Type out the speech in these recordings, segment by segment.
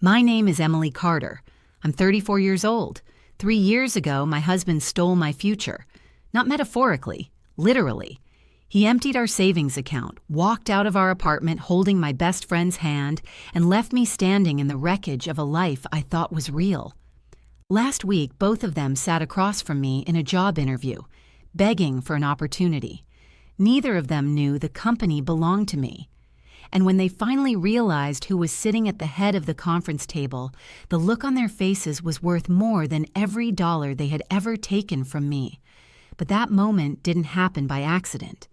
My name is Emily Carter. I'm 34 years old. 3 years ago, my husband stole my future. Not metaphorically, literally. He emptied our savings account, walked out of our apartment holding my best friend's hand, and left me standing in the wreckage of a life I thought was real. Last week, both of them sat across from me in a job interview, begging for an opportunity. Neither of them knew the company belonged to me. And when they finally realized who was sitting at the head of the conference table, the look on their faces was worth more than every dollar they had ever taken from me. But that moment didn't happen by accident.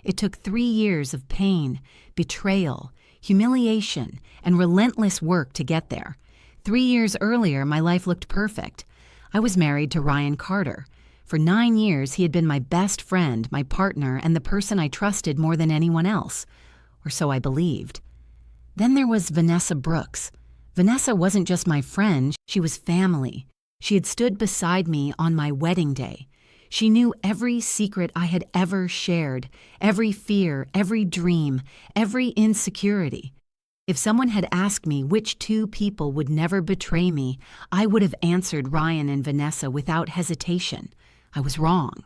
It took 3 years of pain, betrayal, humiliation, and relentless work to get there. 3 years earlier, my life looked perfect. I was married to Ryan Carter. For 9 years, he had been my best friend, my partner, and the person I trusted more than anyone else. Or so I believed. Then there was Vanessa Brooks. Vanessa wasn't just my friend, she was family. She had stood beside me on my wedding day. She knew every secret I had ever shared, every fear, every dream, every insecurity. If someone had asked me which 2 people would never betray me, I would have answered Ryan and Vanessa without hesitation. I was wrong.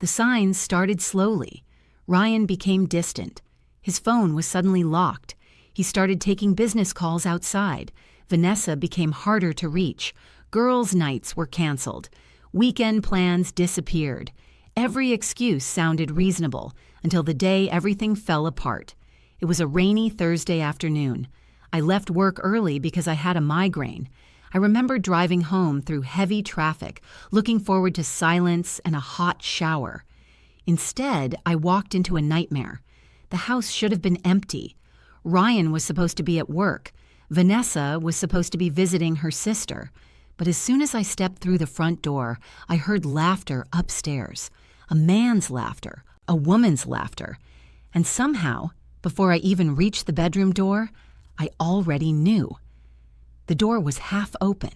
The signs started slowly. Ryan became distant. His phone was suddenly locked. He started taking business calls outside. Vanessa became harder to reach. Girls' nights were canceled. Weekend plans disappeared. Every excuse sounded reasonable until the day everything fell apart. It was a rainy Thursday afternoon. I left work early because I had a migraine. I remember driving home through heavy traffic, looking forward to silence and a hot shower. Instead, I walked into a nightmare. The house should have been empty. Ryan was supposed to be at work. Vanessa was supposed to be visiting her sister. But as soon as I stepped through the front door, I heard laughter upstairs. A man's laughter, a woman's laughter. And somehow, before I even reached the bedroom door, I already knew. The door was half open.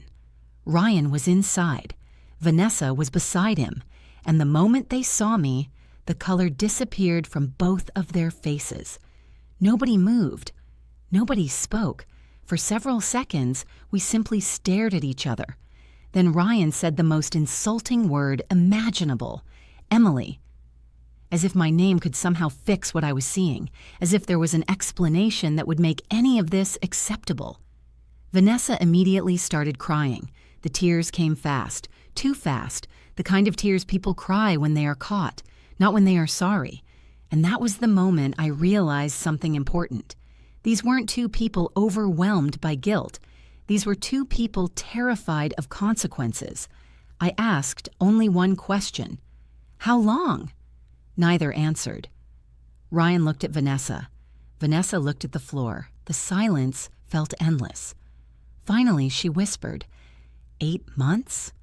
Ryan was inside. Vanessa was beside him. And the moment they saw me, the color disappeared from both of their faces. Nobody moved. Nobody spoke. For several seconds, we simply stared at each other. Then Ryan said the most insulting word imaginable, Emily. As if my name could somehow fix what I was seeing, as if there was an explanation that would make any of this acceptable. Vanessa immediately started crying. The tears came fast, too fast, the kind of tears people cry when they are caught, not when they are sorry. And that was the moment I realized something important. These weren't 2 people overwhelmed by guilt. These were 2 people terrified of consequences. I asked only one question. How long? Neither answered. Ryan looked at Vanessa. Vanessa looked at the floor. The silence felt endless. Finally, she whispered, 8 months?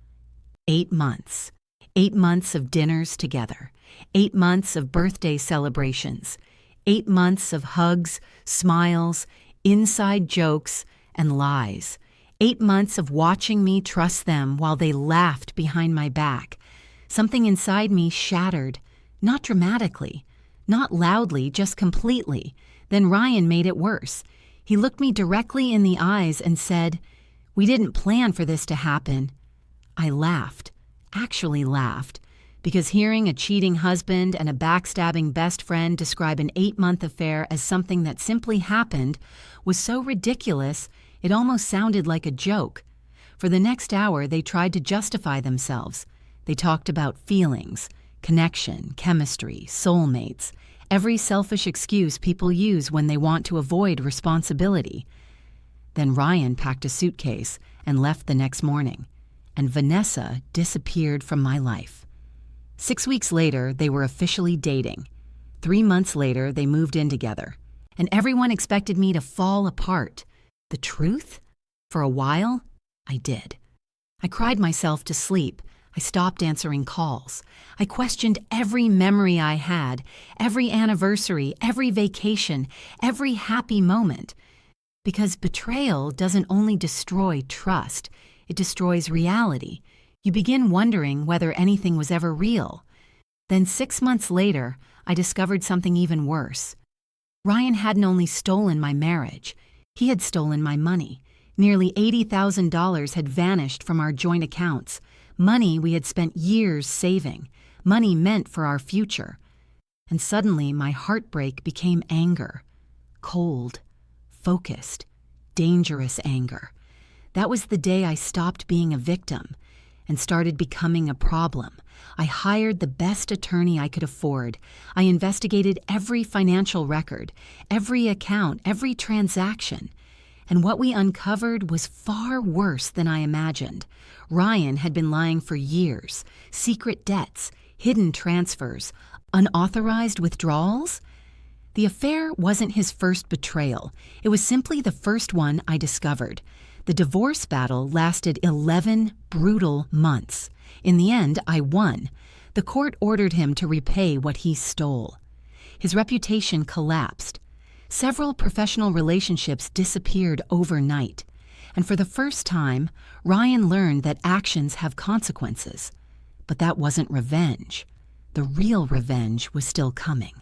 8 months. 8 months of dinners together. 8 months of birthday celebrations. 8 months of hugs, smiles, inside jokes, and lies. 8 months of watching me trust them while they laughed behind my back. Something inside me shattered, not dramatically, not loudly, just completely. Then Ryan made it worse. He looked me directly in the eyes and said, "We didn't plan for this to happen." I laughed, actually laughed. Because hearing a cheating husband and a backstabbing best friend describe an 8-month affair as something that simply happened was so ridiculous it almost sounded like a joke. For the next hour, they tried to justify themselves. They talked about feelings, connection, chemistry, soulmates, every selfish excuse people use when they want to avoid responsibility. Then Ryan packed a suitcase and left the next morning, and Vanessa disappeared from my life. 6 weeks later, they were officially dating. 3 months later, they moved in together. And everyone expected me to fall apart. The truth? For a while, I did. I cried myself to sleep. I stopped answering calls. I questioned every memory I had, every anniversary, every vacation, every happy moment. Because betrayal doesn't only destroy trust, it destroys reality. You begin wondering whether anything was ever real. Then 6 months later, I discovered something even worse. Ryan hadn't only stolen my marriage, he had stolen my money, Nearly $80,000 had vanished from our joint accounts, money we had spent years saving, money meant for our future. And suddenly my heartbreak became anger. Cold, focused, dangerous anger. That was the day I stopped being a victim and started becoming a problem. I hired the best attorney I could afford. I investigated every financial record, every account, every transaction. And what we uncovered was far worse than I imagined. Ryan had been lying for years. Secret debts, hidden transfers, unauthorized withdrawals. The affair wasn't his first betrayal. It was simply the first one I discovered. The divorce battle lasted 11 brutal months. In the end, I won. The court ordered him to repay what he stole. His reputation collapsed. Several professional relationships disappeared overnight. And for the first time, Ryan learned that actions have consequences. But that wasn't revenge. The real revenge was still coming.